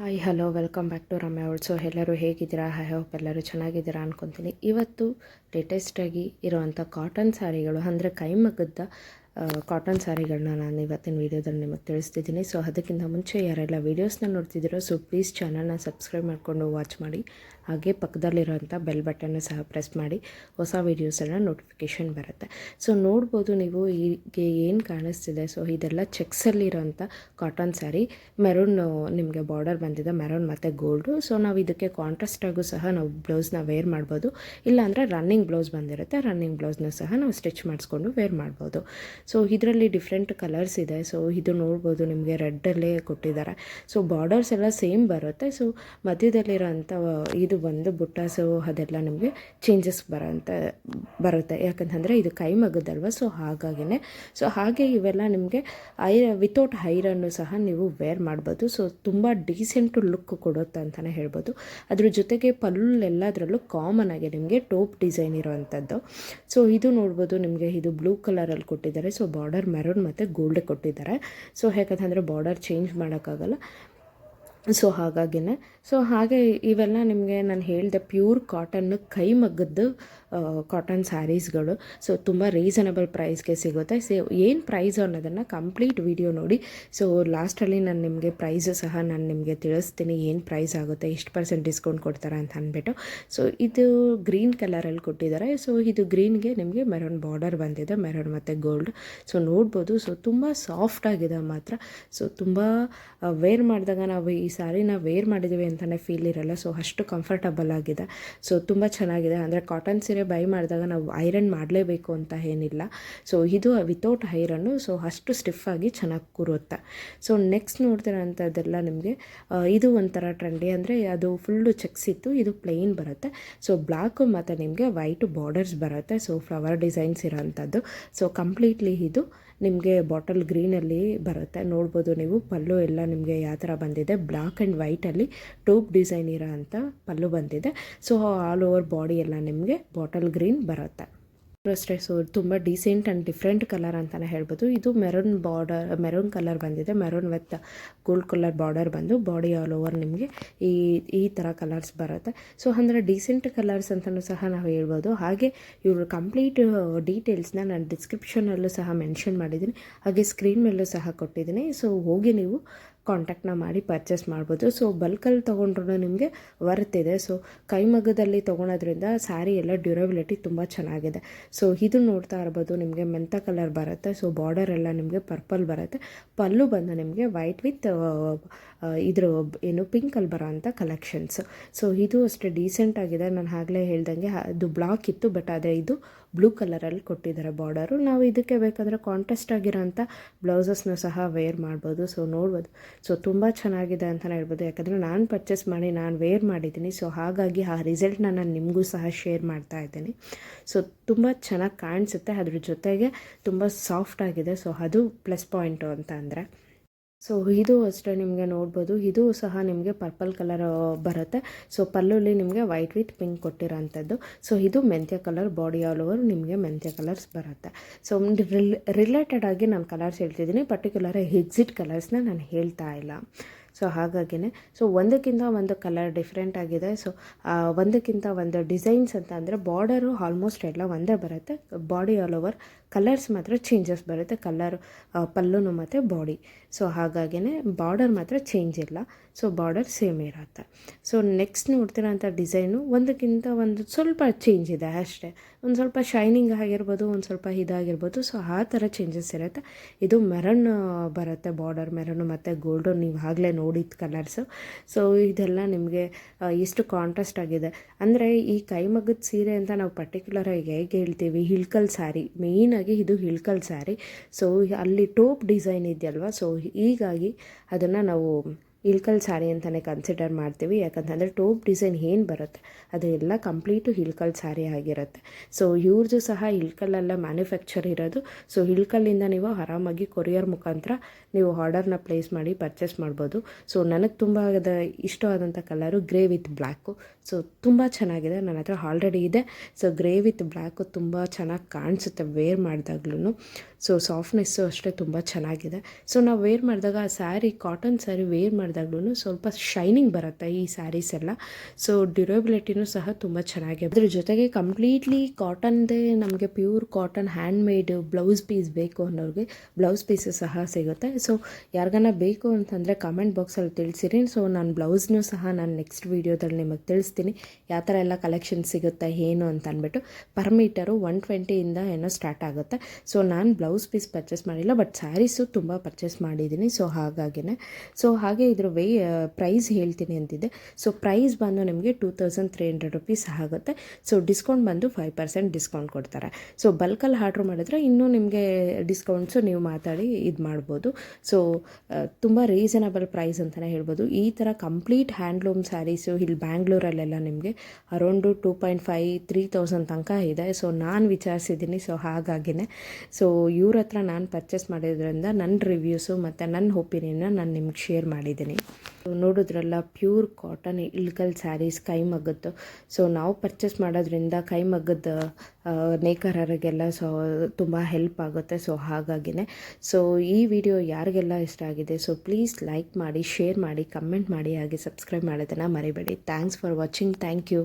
Hi hello welcome back to Ramya world. So ಎಲ್ಲರೂ ಹೇಗಿದ್ದೀರಾ? I hope ಎಲ್ಲರೂ ಚೆನ್ನಾಗಿದ್ದೀರಾ ಅಂದ್ಕೊತೀನಿ. ಇವತ್ತು ಲೇಟೆಸ್ಟಾಗಿ ಇರುವಂಥ ಕಾಟನ್ ಸ್ಯಾರಿಗಳು ಅಂದರೆ ಕೈಮಗ್ಗದ ಕಾಟನ್ ಸ್ಯಾರಿಗಳನ್ನ ನಾನು ಇವತ್ತಿನ ವೀಡಿಯೋದಲ್ಲಿ ನಿಮಗೆ ತಿಳಿಸ್ತಿದ್ದೀನಿ. ಸೊ ಅದಕ್ಕಿಂತ ಮುಂಚೆ ಯಾರೆಲ್ಲ ವೀಡಿಯೋಸ್ನ ನೋಡ್ತಿದ್ದೀರೋ ಸೊ ಪ್ಲೀಸ್ ಚಾನಲ್ನ ಸಬ್ಸ್ಕ್ರೈಬ್ ಮಾಡಿಕೊಂಡು ವಾಚ್ ಮಾಡಿ. ಹಾಗೆ ಪಕ್ಕದಲ್ಲಿರೋಂಥ ಬೆಲ್ ಬಟನ್ನು ಸಹ ಪ್ರೆಸ್ ಮಾಡಿ, ಹೊಸ ವೀಡಿಯೋಸೆಲ್ಲ ನೋಟಿಫಿಕೇಷನ್ ಬರುತ್ತೆ. ಸೊ ನೋಡ್ಬೋದು ನೀವು ಹೀಗೆ ಏನು ಕಾಣಿಸ್ತಿದೆ. ಸೊ ಇದೆಲ್ಲ ಚೆಕ್ಸಲ್ಲಿರೋಂಥ ಕಾಟನ್ ಸ್ಯಾರಿ, ಮೆರೂನ್ ನಿಮಗೆ ಬಾರ್ಡರ್ ಬಂದಿದೆ, ಮೆರೂನ್ ಮತ್ತು ಗೋಲ್ಡು. ಸೊ ನಾವು ಇದಕ್ಕೆ ಕಾಂಟ್ರಾಸ್ಟಾಗೂ ಸಹ ನಾವು ಬ್ಲೌಸ್ನ ವೇರ್ ಮಾಡ್ಬೋದು, ಇಲ್ಲಾಂದರೆ ರನ್ನಿಂಗ್ ಬ್ಲೌಸ್ ಬಂದಿರುತ್ತೆ, ರನ್ನಿಂಗ್ ಬ್ಲೌಸ್ನ ಸಹ ನಾವು ಸ್ಟಿಚ್ ಮಾಡಿಸ್ಕೊಂಡು ವೇರ್ ಮಾಡ್ಬೋದು. ಸೊ ಇದರಲ್ಲಿ ಡಿಫ್ರೆಂಟ್ ಕಲರ್ಸ್ ಇದೆ. ಸೊ ಇದು ನೋಡ್ಬೋದು ನಿಮಗೆ ರೆಡ್ಡಲ್ಲೇ ಕೊಟ್ಟಿದ್ದಾರೆ. ಸೊ ಬಾರ್ಡರ್ಸ್ ಎಲ್ಲ ಸೇಮ್ ಬರುತ್ತೆ. ಸೊ ಮಧ್ಯದಲ್ಲಿರೋಂಥ ಇದು ಬಂದು ಬುಟ್ಟಾಸು ಅದೆಲ್ಲ ನಿಮಗೆ ಚೇಂಜಸ್ ಬರುತ್ತೆ, ಯಾಕಂತಂದರೆ ಇದು ಕೈಮಗ್ಗದಲ್ವ. ಸೊ ಹಾಗಾಗಿನೇ ಸೊ ಹಾಗೆ ಇವೆಲ್ಲ ನಿಮಗೆ ವಿತೌಟ್ ಐರನ್ನು ಸಹ ನೀವು ವೇರ್ ಮಾಡ್ಬೋದು. ಸೊ ತುಂಬ ಡೀಸೆಂಟು ಲುಕ್ ಕೊಡುತ್ತೆ ಅಂತಲೇ ಹೇಳ್ಬೋದು. ಅದ್ರ ಜೊತೆಗೆ ಎಲ್ಲದರಲ್ಲೂ ಕಾಮನ್ ಆಗಿ ನಿಮಗೆ ಟೋಪ್ ಡಿಸೈನ್ ಇರೋವಂಥದ್ದು. ಸೊ ಇದು ನೋಡ್ಬೋದು ನಿಮಗೆ, ಇದು ಬ್ಲೂ ಕಲರಲ್ಲಿ ಕೊಟ್ಟಿದ್ದಾರೆ. ಸೊ ಬಾರ್ಡರ್ ಮೆರೂನ್ ಮತ್ತು ಗೋಲ್ಡ್ ಕೊಟ್ಟಿದ್ದಾರೆ. ಸೊ ಯಾಕಂತಂದರೆ ಬಾರ್ಡರ್ ಚೇಂಜ್ ಮಾಡೋಕ್ಕಾಗಲ್ಲ, ಸೊ ಹಾಗಾಗಿನೇ. ಸೊ ಹಾಗೆ ಇವೆಲ್ಲ ನಿಮಗೆ ನಾನು ಹೇಳಿದೆ ಪ್ಯೂರ್ ಕಾಟನ್ನು ಕೈಮಗ್ಗದ್ದು ಕಾಟನ್ ಸ್ಯಾರೀಸ್ಗಳು. ಸೊ ತುಂಬ ರೀಸನಬಲ್ ಪ್ರೈಸ್ಗೆ ಸಿಗುತ್ತೆ. ಸೊ ಏನು ಪ್ರೈಸ್ ಅನ್ನೋದನ್ನು ಕಂಪ್ಲೀಟ್ ವಿಡಿಯೋ ನೋಡಿ. ಸೊ ಲಾಸ್ಟಲ್ಲಿ ನಾನು ನಿಮಗೆ ಪ್ರೈಸು ಸಹ ನಾನು ನಿಮಗೆ ತಿಳಿಸ್ತೀನಿ, ಏನು ಪ್ರೈಸ್ ಆಗುತ್ತೆ, ಎಷ್ಟು ಪರ್ಸೆಂಟ್ ಡಿಸ್ಕೌಂಟ್ ಕೊಡ್ತಾರೆ ಅಂತ ಅಂದ್ಬಿಟ್ಟು. ಸೊ ಇದು ಗ್ರೀನ್ ಕಲರಲ್ಲಿ ಕೊಟ್ಟಿದ್ದಾರೆ. ಸೊ ಇದು ಗ್ರೀನ್ಗೆ ನಿಮಗೆ ಮೆರೂನ್ ಬಾರ್ಡರ್ ಬಂದಿದೆ, ಮೆರೂನ್ ಮತ್ತು ಗೋಲ್ಡ್. ಸೊ ನೋಡ್ಬೋದು. ಸೊ ತುಂಬ ಸಾಫ್ಟಾಗಿದೆ ಮಾತ್ರ. ಸೊ ತುಂಬ ವೇರ್ ಮಾಡಿದಾಗ ನಾವು ಈ ಸ್ಯಾರಿನ ವೇರ್ ಮಾಡಿದ್ದೀವಿ ಅಂತಲೇ ಫೀಲ್ ಇರಲ್ಲ. ಸೊ ಅಷ್ಟು ಕಂಫರ್ಟಬಲ್ ಆಗಿದೆ. ಸೊ ತುಂಬ ಚೆನ್ನಾಗಿದೆ. ಅಂದರೆ ಕಾಟನ್ ಸೀರೆ ಬೈ ಮಾಡಿದಾಗ ನಾವು ಐರನ್ ಮಾಡಲೇಬೇಕು ಅಂತ ಏನಿಲ್ಲ. ಸೊ ಇದು ವಿತೌಟ್ ಐರನ್ನು, ಸೊ ಅಷ್ಟು ಸ್ಟಿಫಾಗಿ ಚೆನ್ನಾಗಿ ಕೂರುತ್ತೆ. ಸೊ ನೆಕ್ಸ್ಟ್ ನೋಡ್ತಿರೋಂಥದ್ದೆಲ್ಲ ನಿಮಗೆ ಇದು ಒಂಥರ ಟ್ರೆಂಡಿ, ಅಂದರೆ ಅದು ಫುಲ್ಲು ಚೆಕ್ಸ್ ಇತ್ತು, ಇದು ಪ್ಲೇನ್ ಬರುತ್ತೆ. ಸೊ ಬ್ಲ್ಯಾಕು ಮತ್ತು ನಿಮಗೆ ವೈಟು ಬಾರ್ಡರ್ಸ್ ಬರುತ್ತೆ. ಸೊ ಫ್ಲವರ್ ಡಿಸೈನ್ಸ್ ಇರೋವಂಥದ್ದು. ಸೊ ಕಂಪ್ಲೀಟ್ಲಿ ಇದು ನಿಮಗೆ ಬಾಟಲ್ ಗ್ರೀನಲ್ಲಿ ಬರುತ್ತೆ. ನೋಡ್ಬೋದು ನೀವು, ಪಲ್ಲು ಎಲ್ಲ ನಿಮಗೆ ಯಾವ ಥರ ಬಂದಿದೆ, ಬ್ಲ್ಯಾಕ್ ಆ್ಯಂಡ್ ವೈಟಲ್ಲಿ ಟೋಪ್ ಡಿಸೈನ್ ಇರೋ ಅಂಥ ಪಲ್ಲು ಬಂದಿದೆ. ಸೊ ಆಲ್ ಓವರ್ ಬಾಡಿ ಎಲ್ಲ ನಿಮಗೆ ಬಾಟಲ್ ಗ್ರೀನ್ ಬರುತ್ತೆ ಅಷ್ಟೇ. ಸೊ ತುಂಬ ಡೀಸೆಂಟ್ ಆ್ಯಂಡ್ ಡಿಫ್ರೆಂಟ್ ಕಲರ್ ಅಂತಲೇ ಹೇಳ್ಬೋದು. ಇದು ಮೆರೂನ್ ಕಲರ್ ಬಂದಿದೆ, maroon with gold colour border ಬಂದು ಬಾಡಿ ಆಲ್ ಓವರ್ ನಿಮಗೆ ಈ ಥರ ಕಲರ್ಸ್ ಬರುತ್ತೆ. ಸೊ ಅಂದರೆ ಡೀಸೆಂಟ್ ಕಲರ್ಸ್ ಅಂತಲೂ ಸಹ ನಾವು ಹೇಳ್ಬೋದು. ಹಾಗೆ ಇವರು ಕಂಪ್ಲೀಟ್ ಡೀಟೇಲ್ಸ್ನ ನಾನು ಡಿಸ್ಕ್ರಿಪ್ಷನಲ್ಲೂ ಸಹ ಮೆನ್ಷನ್ ಮಾಡಿದ್ದೀನಿ, ಹಾಗೆ ಸ್ಕ್ರೀನ್ ಮೇಲೂ ಸಹ ಕೊಟ್ಟಿದ್ದೀನಿ. ಸೊ ಹೋಗಿ ನೀವು ಕಾಂಟ್ಯಾಕ್ಟ್ನ ಮಾಡಿ ಪರ್ಚೇಸ್ ಮಾಡ್ಬೋದು. ಸೊ ಬಲ್ಕಲ್ಲಿ ತೊಗೊಂಡ್ರೂ ನಿಮಗೆ ವರ್ತ್ ಇದೆ. ಸೊ ಕೈಮಗ್ಗದಲ್ಲಿ ತೊಗೊಳೋದ್ರಿಂದ ಸ್ಯಾರಿ ಎಲ್ಲ ಡ್ಯೂರಬಿಲಿಟಿ ತುಂಬ ಚೆನ್ನಾಗಿದೆ. ಸೊ ಇದು ನೋಡ್ತಾ ಇರ್ಬೋದು ನಿಮಗೆ ಮೆಂತ ಕಲರ್ ಬರುತ್ತೆ. ಸೊ ಬಾರ್ಡರ್ ಎಲ್ಲ ನಿಮಗೆ ಪರ್ಪಲ್ ಬರುತ್ತೆ. ಪಲ್ಲು ಬಂದು ನಿಮಗೆ ವೈಟ್ ವಿತ್ ಇದ್ರ ಪಿಂಕಲ್ಲಿ ಬರೋ ಅಂಥ ಕಲೆಕ್ಷನ್ಸ್. ಸೊ ಇದು ಅಷ್ಟೇ ಡೀಸೆಂಟ್ ಆಗಿದೆ. ನಾನು ಆಗಲೇ ಹೇಳ್ದಂಗೆ ಅದು ಬ್ಲಾಕ್ ಇತ್ತು, ಬಟ್ ಆದರೆ ಇದು ಬ್ಲೂ ಕಲರಲ್ಲಿ ಕೊಟ್ಟಿದ್ದಾರೆ ಬಾರ್ಡರು. ನಾವು ಇದಕ್ಕೆ ಬೇಕಾದರೆ ಕಾಂಟ್ರಾಸ್ಟ್ ಆಗಿರೋಂಥ ಬ್ಲೌಸಸ್ನ ಸಹ ವೇರ್ ಮಾಡ್ಬೋದು. ಸೊ ನೋಡ್ಬೋದು. ಸೊ ತುಂಬ ಚೆನ್ನಾಗಿದೆ ಅಂತಲೇ ಹೇಳ್ಬೋದು, ಯಾಕಂದರೆ ನಾನು ಪರ್ಚೇಸ್ ಮಾಡಿ ನಾನು ವೇರ್ ಮಾಡಿದ್ದೀನಿ. ಸೊ ಹಾಗಾಗಿ ಆ ರಿಸಲ್ಟ್ನ ನಾನು ನಿಮಗೂ ಸಹ ಶೇರ್ ಮಾಡ್ತಾ ಇದ್ದೀನಿ. ಸೊ ತುಂಬ ಚೆನ್ನಾಗಿ ಕಾಣಿಸುತ್ತೆ, ಅದ್ರ ಜೊತೆಗೆ ತುಂಬ ಸಾಫ್ಟ್ ಆಗಿದೆ. ಸೊ ಅದು ಪ್ಲಸ್ ಪಾಯಿಂಟು ಅಂತ ಅಂದರೆ. ಸೊ ಇದು ಅಷ್ಟೇ ನಿಮಗೆ ನೋಡ್ಬೋದು, ಇದು ಸಹ ನಿಮಗೆ ಪರ್ಪಲ್ ಕಲರ್ ಬರುತ್ತೆ. ಸೊ ಪಲ್ಲುಲಿ ನಿಮಗೆ ವೈಟ್ ವಿತ್ ಪಿಂಕ್ ಕೊಟ್ಟಿರೋಂಥದ್ದು. ಸೊ ಇದು ಮೆಂತ್ಯ ಕಲರ್, ಬಾಡಿ ಆಲ್ ಓವರ್ ನಿಮಗೆ ಮೆಂತ್ಯ ಕಲರ್ಸ್ ಬರುತ್ತೆ. ಸೊ ರಿಲೇಟೆಡ್ ಆಗಿ ನಾನು ಕಲರ್ಸ್ ಹೇಳ್ತಿದ್ದೀನಿ, ಪರ್ಟಿಕ್ಯುಲರ್ ಎಕ್ಸಿಟ್ ಕಲರ್ಸ್ನ ನಾನು ಹೇಳ್ತಾ ಇಲ್ಲ. ಸೊ ಹಾಗಾಗಿನೇ ಸೊ ಒಂದಕ್ಕಿಂತ ಒಂದು ಕಲರ್ ಡಿಫ್ರೆಂಟ್ ಆಗಿದೆ. ಸೊ ಒಂದಕ್ಕಿಂತ ಒಂದು ಡಿಸೈನ್ಸ್ ಅಂತ ಅಂದರೆ ಬಾರ್ಡರು ಆಲ್ಮೋಸ್ಟ್ ಎಲ್ಲ ಒಂದೇ ಬರುತ್ತೆ, ಬಾಡಿ ಆಲ್ ಓವರ್ ಕಲರ್ಸ್ ಮಾತ್ರ ಚೇಂಜಸ್ ಬರುತ್ತೆ, ಕಲರ್ ಪಲ್ಲುನು ಮತ್ತು ಬಾಡಿ. ಸೊ ಹಾಗಾಗಿನೇ ಬಾರ್ಡರ್ ಮಾತ್ರ ಚೇಂಜ್ ಇಲ್ಲ. ಸೊ ಬಾರ್ಡರ್ ಸೇಮ್ ಇರುತ್ತೆ. ಸೊ ನೆಕ್ಸ್ಟ್ ನೋಡ್ತಿರೋಂಥ ಡಿಸೈನು ಒಂದಕ್ಕಿಂತ ಒಂದು ಸ್ವಲ್ಪ ಚೇಂಜ್ ಇದೆ ಅಷ್ಟೇ. ಒಂದು ಸ್ವಲ್ಪ ಶೈನಿಂಗ್ ಆಗಿರ್ಬೋದು, ಒಂದು ಸ್ವಲ್ಪ ಇದಾಗಿರ್ಬೋದು. ಸೊ ಆ ಥರ ಚೇಂಜಸ್ ಇರುತ್ತೆ. ಇದು ಮೆರೂನ್ ಬರುತ್ತೆ, ಬಾರ್ಡರ್ ಮೆರೂನು ಮತ್ತು ಗೋಲ್ಡು, ನೀವು ಆಗಲೇ ನೋಡಿದ ಕಲರ್ಸು. ಸೊ ಇದೆಲ್ಲ ನಿಮಗೆ ಎಷ್ಟು ಕಾಂಟ್ರಾಸ್ಟ್ ಆಗಿದೆ ಅಂದರೆ, ಈ ಕೈಮಗ್ಗದ ಸೀರೆ ಅಂತ ನಾವು ಪರ್ಟಿಕ್ಯುಲರಾಗಿ ಹೇಗೆ ಹೇಳ್ತೀವಿ, ಹಿಲ್ಕಲ್ ಸ್ಯಾರಿ, ಮೇಯ್ನಾಗಿ ಇದು ಹಿಲ್ಕಲ್ ಸ್ಯಾರಿ. ಸೊ ಅಲ್ಲಿ ಟೋಪ್ ಡಿಸೈನ್ ಇದೆಯಲ್ವ, ಸೊ ಹೀಗಾಗಿ ಅದನ್ನು ನಾವು ಇಳ್ಕಲ್ ಸ್ಯಾರಿ ಅಂತಲೇ ಕನ್ಸಿಡರ್ ಮಾಡ್ತೀವಿ. ಯಾಕಂತಂದರೆ ಟೋಪ್ ಡಿಸೈನ್ ಏನು ಬರುತ್ತೆ ಅದು ಎಲ್ಲ ಕಂಪ್ಲೀಟು ಇಳ್ಕಲ್ ಸ್ಯಾರಿ ಆಗಿರುತ್ತೆ. ಸೊ ಇವ್ರದ್ದು ಸಹ ಇಳ್ಕಲ್ಲೆಲ್ಲ ಮ್ಯಾನುಫ್ಯಾಕ್ಚರ್ ಇರೋದು. ಸೊ ಇಳ್ಕಲ್ಲಿಂದ ನೀವು ಆರಾಮಾಗಿ ಕೊರಿಯರ್ ಮುಖಾಂತರ ನೀವು ಆರ್ಡರ್ನ ಪ್ಲೇಸ್ ಮಾಡಿ ಪರ್ಚೇಸ್ ಮಾಡ್ಬೋದು. ಸೊ ನನಗೆ ತುಂಬ ಇಷ್ಟವಾದಂಥ colour grey with black. So ತುಂಬ ಚೆನ್ನಾಗಿದೆ, ನನ್ನ ಹತ್ರ ಆಲ್ರೆಡಿ ಇದೆ. ಸೊ ಗ್ರೇ ವಿತ್ ಬ್ಲ್ಯಾಕು ತುಂಬ ಚೆನ್ನಾಗಿ ಕಾಣಿಸುತ್ತೆ ವೇರ್ ಮಾಡಿದಾಗ್ಲೂ. ಸೊ ಸಾಫ್ಟ್ನೆಸ್ಸು ಅಷ್ಟೇ ತುಂಬ ಚೆನ್ನಾಗಿದೆ. ಸೊ ನಾವು ವೇರ್ ಮಾಡಿದಾಗ ಆ ಸ್ಯಾರಿ ಕಾಟನ್ ಸ್ಯಾರಿ ವೇರ್ ಮಾಡಿದಾಗ್ಲೂ ಸ್ವಲ್ಪ ಶೈನಿಂಗ್ ಬರುತ್ತೆ ಈ ಸ್ಯಾರೀಸ್ ಎಲ್ಲ. ಸೊ ಡ್ಯೂರಬಿಲಿಟಿನೂ ಸಹ ತುಂಬ ಚೆನ್ನಾಗಿದೆ. ಅದ್ರ ಜೊತೆಗೆ ಕಂಪ್ಲೀಟ್ಲಿ ಕಾಟನ್ದೇ ನಮಗೆ pure cotton handmade blouse piece ಬೇಕು ಅನ್ನೋರಿಗೆ ಬ್ಲೌಸ್ ಪೀಸು ಸಹ ಸಿಗುತ್ತೆ. ಸೊ ಯಾರಿಗಾನ ಬೇಕು ಅಂತಂದರೆ ಕಮೆಂಟ್ ಬಾಕ್ಸಲ್ಲಿ ತಿಳಿಸಿರಿ. ಸೊ ನಾನು ಬ್ಲೌಸ್ನೂ ಸಹ ನಾನು ನೆಕ್ಸ್ಟ್ ವೀಡಿಯೋದಲ್ಲಿ ನಿಮಗೆ ತಿಳಿಸ್ತೀನಿ ಯಾವ ಥರ ಎಲ್ಲ ಕಲೆಕ್ಷನ್ ಸಿಗುತ್ತೆ ಏನು ಅಂತ ಅಂದ್ಬಿಟ್ಟು. ಪರ್ ಮೀಟರು 120ಇಂದ ಏನೋ ಸ್ಟಾರ್ಟ್ ಆಗುತ್ತೆ. ಸೊ ನಾನು ಬ್ಲೌಸ್ ಪೀಸ್ ಪರ್ಚೇಸ್ ಮಾಡಿಲ್ಲ, ಬಟ್ ಸ್ಯಾರೀಸು ತುಂಬ ಪರ್ಚೇಸ್ ಮಾಡಿದ್ದೀನಿ. ಸೊ ಹಾಗಾಗಿನೇ ಹಾಗೆ ಇದ್ರ ಪ್ರೈಸ್ ಹೇಳ್ತೀನಿ ಅಂತಿದ್ದೆ. ಸೊ ಪ್ರೈಸ್ ಬಂದು ನಿಮಗೆ 2300 ರುಪೀಸ್ ಆಗುತ್ತೆ. ಸೊ ಡಿಸ್ಕೌಂಟ್ ಬಂದು 5% ಡಿಸ್ಕೌಂಟ್ ಕೊಡ್ತಾರೆ. ಸೊ ಬಲ್ಕಲ್ಲಿ ಆರ್ಡ್ರ್ ಮಾಡಿದ್ರೆ ಇನ್ನೂ ನಿಮಗೆ ಡಿಸ್ಕೌಂಟ್ಸು ನೀವು ಮಾತಾಡಿ ಇದು ಮಾಡ್ಬೋದು. ಸೊ ತುಂಬ ರೀಸನಬಲ್ ಪ್ರೈಸ್ ಅಂತಲೇ ಹೇಳ್ಬೋದು. ಈ ಥರ ಕಂಪ್ಲೀಟ್ ಹ್ಯಾಂಡ್ಲೂಮ್ ಸ್ಯಾರೀಸು ಇಲ್ಲಿ ಬ್ಯಾಂಗ್ಳೂರಲ್ಲೆಲ್ಲ ನಿಮಗೆ ಅರೌಂಡು 2.5-3,000 ತನಕ ಇದೆ. ಸೊ ನಾನು ವಿಚಾರಿಸಿದ್ದೀನಿ. ಸೊ ಹಾಗಾಗಿನೇ ಇವ್ರ ಹತ್ರ ನಾನು ಪರ್ಚೇಸ್ ಮಾಡಿದ್ರಿಂದ ನನ್ನ ರಿವ್ಯೂಸು ಮತ್ತು ನನ್ನ ಒಪಿನಿಯನ್ನ ನಾನು ನಿಮ್ಗೆ ಶೇರ್ ಮಾಡಿದ್ದೀನಿ. ನೋಡಿದ್ರಲ್ಲ, ಪ್ಯೂರ್ ಕಾಟನ್ ಇಳ್ಕಲ್ ಸ್ಯಾರೀಸ್ ಕೈಮಗ್ಗದ್ದು. ಸೊ ನಾವು ಪರ್ಚೇಸ್ ಮಾಡೋದ್ರಿಂದ ಕೈಮಗ್ಗದ ನೇಕಾರರಿಗೆಲ್ಲ ತುಂಬ ಹೆಲ್ಪ್ ಆಗುತ್ತೆ. ಸೊ ಹಾಗಾಗಿನೇ ಈ ವಿಡಿಯೋ ಯಾರಿಗೆಲ್ಲ ಇಷ್ಟ ಆಗಿದೆ ಸೊ ಪ್ಲೀಸ್ ಲೈಕ್ ಮಾಡಿ, ಶೇರ್ ಮಾಡಿ, ಕಮೆಂಟ್ ಮಾಡಿ, ಹಾಗೆ ಸಬ್ಸ್ಕ್ರೈಬ್ ಮಾಡೋದನ್ನು ಮರಿಬೇಡಿ. Thanks for watching. Thank you.